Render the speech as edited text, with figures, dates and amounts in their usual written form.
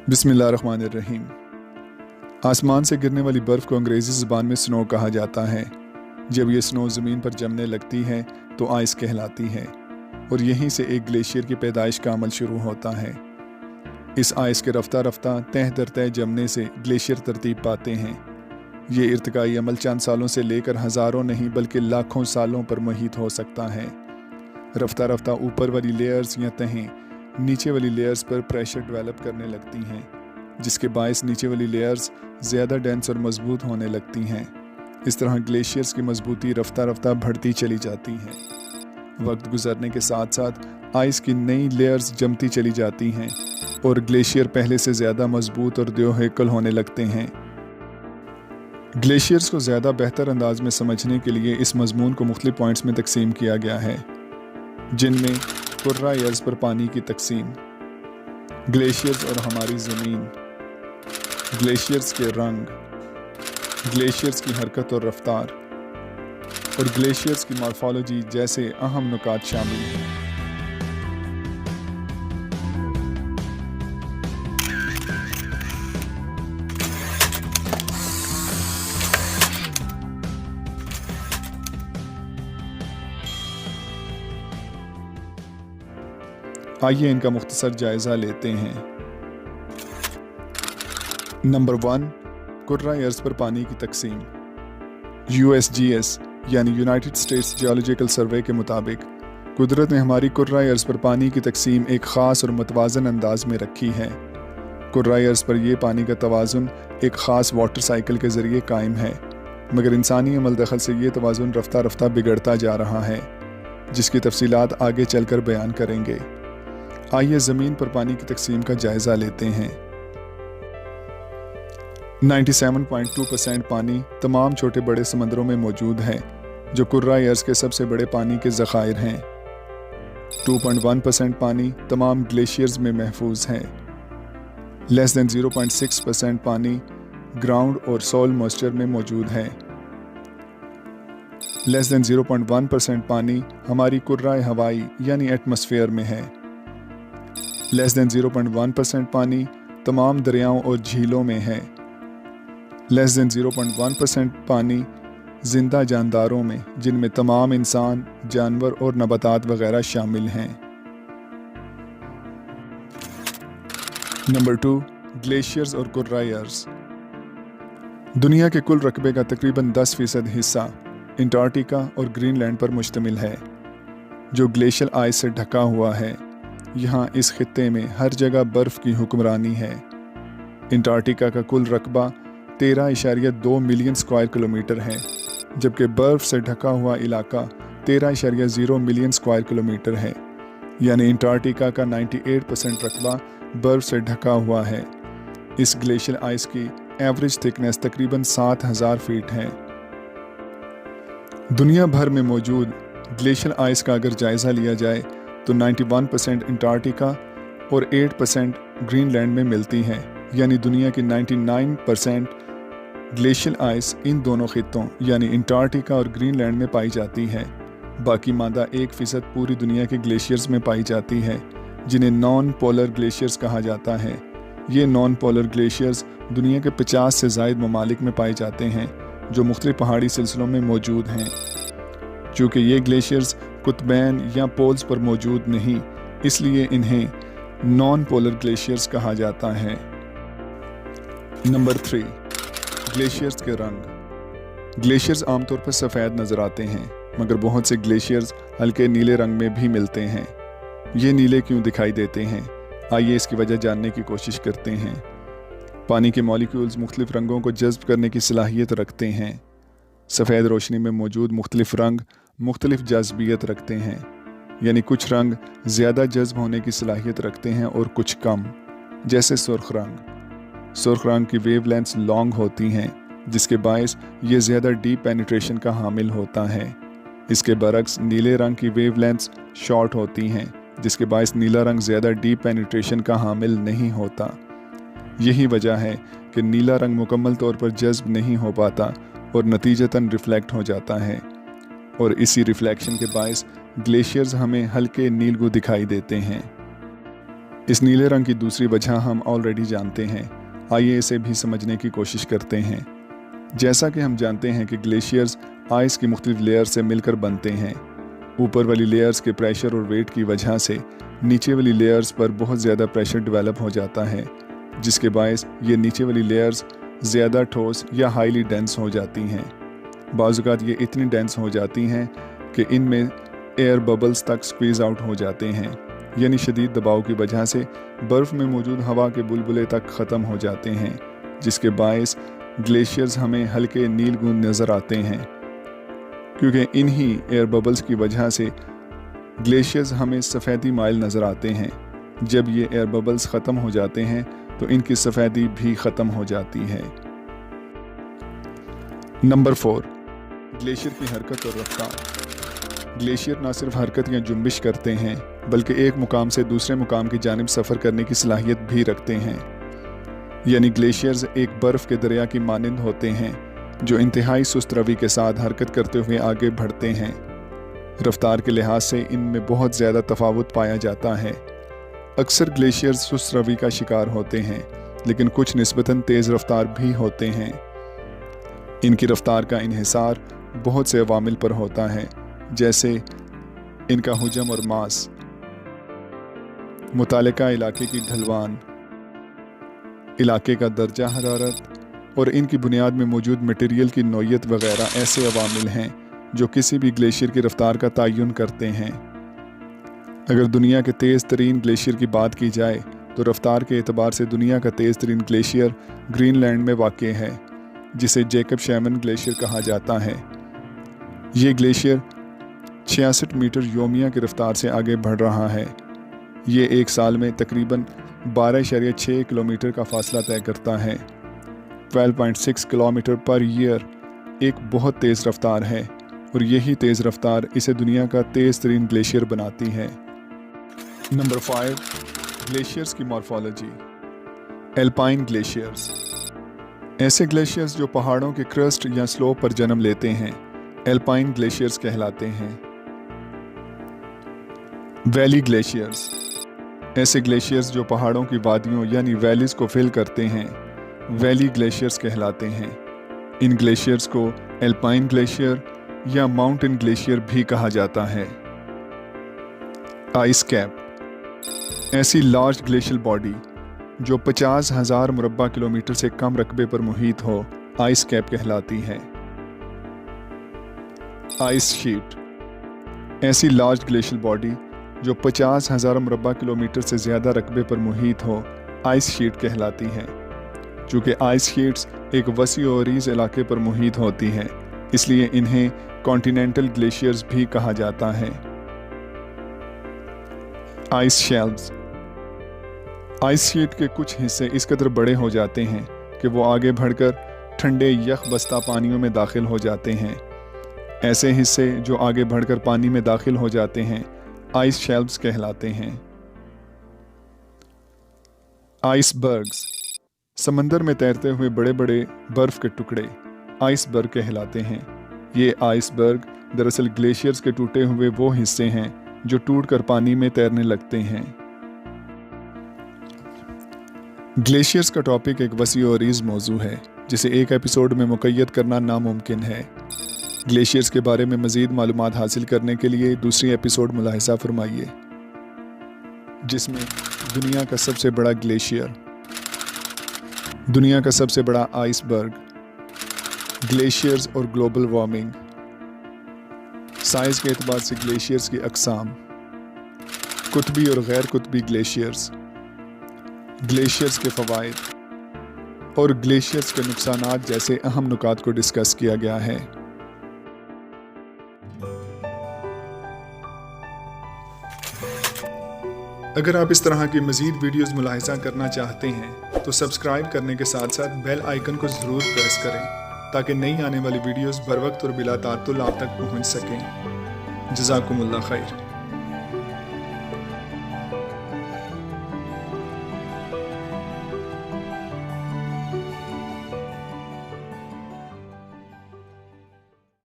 बिस्मिल्लाहिर्रहमानिर्रहीम। आसमान से गिरने वाली बर्फ़ को अंग्रेज़ी ज़बान में स्नो कहा जाता है। जब ये स्नो ज़मीन पर जमने लगती है तो आइस कहलाती है और यहीं से एक ग्लेशियर की पैदाइश का अमल शुरू होता है। इस आइस के रफ्ता रफ्ता तह दर तह जमने से ग्लेशियर तरतीब पाते हैं। ये इर्तिकाई अमल चंद सालों से लेकर हज़ारों नहीं बल्कि लाखों सालों पर मुहित हो सकता है। रफ्ता रफ्ता ऊपर वाली लेयर्स या तहें नीचे वाली लेयर्स पर प्रेशर डेवलप करने लगती हैं, जिसके बायस नीचे वाली लेयर्स ज़्यादा डेंस और मजबूत होने लगती हैं। इस तरह ग्लेशियर्स की मजबूती रफ्ता रफ्ता बढ़ती चली जाती है। वक्त गुजरने के साथ साथ आइस की नई लेयर्स जमती चली जाती हैं और ग्लेशियर पहले से ज़्यादा मजबूत और देओहेकल होने लगते हैं। ग्लेशियर्स को ज़्यादा बेहतर अंदाज में समझने के लिए इस मजमून को मुख्तलिफ पॉइंट्स में तकसीम किया गया है, जिनमें कुर्रा अर्ज़ पर पानी की तकसीम, ग्लेशियर्स और हमारी ज़मीन, ग्लेशियर्स के रंग, ग्लेशियर्स की हरकत और रफ्तार और ग्लेशियर्स की मॉर्फोलॉजी जैसे अहम नुकात शामिल हैं। आइए इनका मुख्तसर जायज़ा लेते हैं। नंबर 1, कुर्रा अर्ज़ पर पानी की तकसीम। USGS यानी यूनाइटेड स्टेट्स जियोलॉजिकल सर्वे के मुताबिक कुदरत ने हमारी कुर्रा अर्ज़ पर पानी की तकसीम एक ख़ास और मतवाज़न अंदाज में रखी है। कुर्रा अर्ज़ पर यह पानी का तवाज़ुन एक ख़ास वाटर साइकिल के ज़रिए कायम है, मगर इंसानी अमल दखल से ये तवाज़ुन रफ्ता रफ्ता बिगड़ता जा रहा है, जिसकी तफसीलात आगे चलकर बयान करेंगे। आइए ज़मीन पर पानी की तकसीम का जायज़ा लेते हैं। 97.2% पानी तमाम छोटे बड़े समंदरों में मौजूद है, जो कुर्रा अर्ज़ के सबसे बड़े पानी के ज़खायर हैं। 2.1% पानी तमाम ग्लेशियर्स में महफूज है। लेस दैन 0.6% पानी ग्राउंड और सॉइल मॉइस्चर में मौजूद है। लेस दैन 0.1% पानी हमारी कुर्रा हवाई यानी एटमॉस्फेयर में है। लेस दैन 0.1% पानी तमाम दरियाओं और झीलों में है। लेस दैन 0.1% पानी जिंदा जानदारों में, जिनमें तमाम इंसान, जानवर और नबातात वगैरह शामिल हैं। नंबर 2, ग्लेशियर्स और कुर्रा अर्ज़। दुनिया के कुल रकबे का तकरीबन 10% हिस्सा अंटार्कटिका और ग्रीनलैंड पर मुश्तमिल है, जो ग्लेशियल आइस से ढका हुआ है। यहाँ इस खित्ते में हर जगह बर्फ़ की हुक्मरानी है। अंटार्कटिका का कुल रकबा 13.2 मिलियन स्क्वायर किलोमीटर है, जबकि बर्फ़ से ढका हुआ इलाका 13.0 मिलियन स्क्वायर किलोमीटर है। यानी अंटार्कटिका का 98% रकबा बर्फ़ से ढका हुआ है। इस ग्लेशियल आइस की एवरेज थिकनेस तकरीबन 7,000 फीट है। दुनिया भर में मौजूद ग्लेशियल आइस का अगर जायज़ा लिया जाए तो 91% अंटार्कटिका और 8% ग्रीनलैंड में मिलती है। यानी दुनिया की 99% ग्लेशियल आइस इन दोनों खित्तों यानी अंटार्कटिका और ग्रीनलैंड में पाई जाती है। बाकी मादा 1% पूरी दुनिया के ग्लेशियर्स में पाई जाती है, जिन्हें नॉन पोलर ग्लेशियर्स कहा जाता है। ये नॉन पोलर ग्लेशियर्स दुनिया के 50 से ज़ायद ममालिक में पाए जाते हैं, जो मुख्तलिफ पहाड़ी सिलसिलों में मौजूद हैं। चूँकि ये ग्लेशियर्स कुतबैन या पोल्स पर मौजूद नहीं, इसलिए इन्हें नॉन पोलर ग्लेशियर्स कहा जाता है। नंबर 3, ग्लेशियर्स के रंग। ग्लेशियर्स आमतौर पर सफ़ेद नज़र आते हैं, मगर बहुत से ग्लेशियर्स हल्के नीले रंग में भी मिलते हैं। ये नीले क्यों दिखाई देते हैं? आइए इसकी वजह जानने की कोशिश करते हैं। पानी के मॉलिक्यूल्स मुख्तलिफ रंगों को जज्ब करने की सलाहियत रखते हैं। सफ़ेद रोशनी में मौजूद मुख्तलिफ रंग मुख्तलिफ जज्बियत रखते हैं, यानी कुछ रंग ज़्यादा जज्ब होने की सलाहियत रखते हैं और कुछ कम। जैसे सुर्ख रंग। सुर्ख रंग की वेव लेंथ्स लॉन्ग होती हैं, जिसके बायस ये ज़्यादा डीप पेनिट्रेशन का हामिल होता है। इसके बरक्स नीले रंग की वेव लेंथ्स शॉर्ट होती हैं, जिसके बायस नीला रंग ज़्यादा डीप पेनिट्रेशन का हामिल नहीं होता। यही वजह है कि नीला रंग मुकम्मल तौर पर जज्ब नहीं हो पाता और नतीजतन रिफ्लेक्ट हो जाता है, और इसी रिफ्लेक्शन के बायस ग्लेशियर्स हमें हल्के नीलगू दिखाई देते हैं। इस नीले रंग की दूसरी वजह हम ऑलरेडी जानते हैं, आइए इसे भी समझने की कोशिश करते हैं। जैसा कि हम जानते हैं कि ग्लेशियर्स आइस की मुख्तलिफ लेयर से मिलकर बनते हैं। ऊपर वाली लेयर्स के प्रेशर और वेट की वजह से नीचे वाली लेयर्स पर बहुत ज़्यादा प्रेशर डेवलप हो जाता है, जिसके बायस ये नीचे वाली लेयर्स ज़्यादा ठोस या हाईली डेंस हो जाती हैं। बाज़ औक़ात ये इतनी डेंस हो जाती हैं कि इनमें एयर बबल्स तक स्क्वीज़ आउट हो जाते हैं, यानी शदीद दबाव की वजह से बर्फ़ में मौजूद हवा के बुलबुले तक ख़त्म हो जाते हैं, जिसके बायस ग्लेशियर्स हमें हल्के नील गूंद नज़र आते हैं। क्योंकि इन्हीं एयर बबल्स की वजह से ग्लेशियर्स हमें सफ़ेदी माइल नज़र आते हैं। जब ये एयर बबल्स ख़त्म हो जाते हैं तो इनकी सफ़ेदी भी ख़त्म हो जाती है। नंबर 4, ग्लेशियर की हरकत और रफ्तार। ग्लेशियर न सिर्फ हरकत या जुम्बिश करते हैं, बल्कि एक मुकाम से दूसरे मुकाम की जानिब सफ़र करने की सलाहियत भी रखते हैं। यानी ग्लेशियर्स एक बर्फ़ के दरिया की मानंद होते हैं जो इंतहाई सुस्त रवि के साथ हरकत करते हुए आगे बढ़ते हैं। रफ्तार के लिहाज से इनमें बहुत ज़्यादा तफावत पाया जाता है। अक्सर ग्लेशियर्स सुस्त रवि का शिकार होते हैं, लेकिन कुछ निस्बतन तेज़ रफ्तार भी होते हैं। इनकी रफ्तार का इन्हिसार बहुत से अवामिल पर होता है, जैसे इनका हुजम और मास, मुतालिका इलाके की ढलवान, इलाके का दर्जा हरारत और इनकी बुनियाद में मौजूद मटेरियल की नौइयत वगैरह ऐसे अवामिल हैं जो किसी भी ग्लेशियर की रफ्तार का तयन करते हैं। अगर दुनिया के तेज़ तरीन ग्लेशियर की बात की जाए तो रफ्तार के एतबार से दुनिया का तेज़ तरीन ग्लेशियर ग्रीनलैंड में वाक़ है, जिसे जैकब शैमन ग्लेशियर कहा जाता है। ये ग्लेशियर 66 मीटर योमिया की रफ्तार से आगे बढ़ रहा है। ये एक साल में तकरीबन 12.6 किलोमीटर का फासला तय करता है। 12.6 किलोमीटर पर ईयर एक बहुत तेज़ रफ्तार है और यही तेज़ रफ्तार इसे दुनिया का तेज़ तरीन ग्लेशियर बनाती है। नंबर 5, ग्लेशियर्स की मॉर्फोलॉजी। एल्पाइन ग्लेशियर्स, ऐसे ग्लेशियर्स जो पहाड़ों के क्रस्ट या स्लोप पर जन्म लेते हैं, एल्पाइन ग्लेशियर्स कहलाते हैं। वैली ग्लेशियर्स, ऐसे ग्लेशियर्स जो पहाड़ों की वादियों यानी वैलीज को फिल करते हैं, वैली ग्लेशियर्स कहलाते हैं। इन ग्लेशियर्स को एल्पाइन ग्लेशियर या माउंटेन ग्लेशियर भी कहा जाता है। आइस कैप, ऐसी लार्ज ग्लेशियल बॉडी जो 50,000 मुरब्बा किलोमीटर से कम रकबे पर मुहित हो, आइस कैप कहलाती है। आइस शीट, ऐसी लार्ज ग्लेशियल बॉडी जो 50,000 मुरब्बा किलोमीटर से ज़्यादा रकबे पर मुहित हो, आइस शीट कहलाती है। चूँकि आइस शीट्स एक वसी और अरीज़ इलाके पर मुहित होती हैं, इसलिए इन्हें कॉन्टिनेंटल ग्लेशियर्स भी कहा जाता है। आइस शेल्व्स, आइस शीट के कुछ हिस्से इस कदर बड़े हो जाते हैं कि वो आगे बढ़कर ठंडे यख बस्ता पानियों में दाखिल हो जाते हैं। ऐसे हिस्से जो आगे बढ़कर पानी में दाखिल हो जाते हैं आइस शेल्व्स कहलाते हैं। आइसबर्ग्स, समंदर में तैरते हुए बड़े बड़े बर्फ के टुकड़े आइसबर्ग कहलाते हैं। ये आइसबर्ग दरअसल ग्लेशियर्स के टूटे हुए वो हिस्से हैं जो टूटकर पानी में तैरने लगते हैं। ग्लेशियर्स का टॉपिक एक वसी और अरीज़ मौजू है जिसे एक एपिसोड में मुक़य्यद करना नामुमकिन है। ग्लेशियर्स के बारे में मज़ीद मालूमात हासिल करने के लिए दूसरी एपिसोड मुलाहिज़ा फरमाइए, जिसमें दुनिया का सबसे बड़ा ग्लेशियर, दुनिया का सबसे बड़ा आइसबर्ग, ग्लेशियर्स और ग्लोबल वार्मिंग, साइज़ के एतबार से ग्लेशियर्स की अक़साम, कुतबी और गैर कुतबी ग्लेशियर्स, ग्लेशियर्स के फ़वाइद और ग्लेशियर्स के नुकसानात जैसे अहम नुकात को डिस्कस किया गया है। अगर आप इस तरह की मज़ीद वीडियोज़ मुलाहिज़ा करना चाहते हैं तो सब्सक्राइब करने के साथ साथ बेल आइकन को ज़रूर प्रेस करें ताकि नई आने वाली वीडियोज़ बर वक्त और बिला तातुल आप तक पहुँच सकें। जज़ाकुमुल्लाह खैर।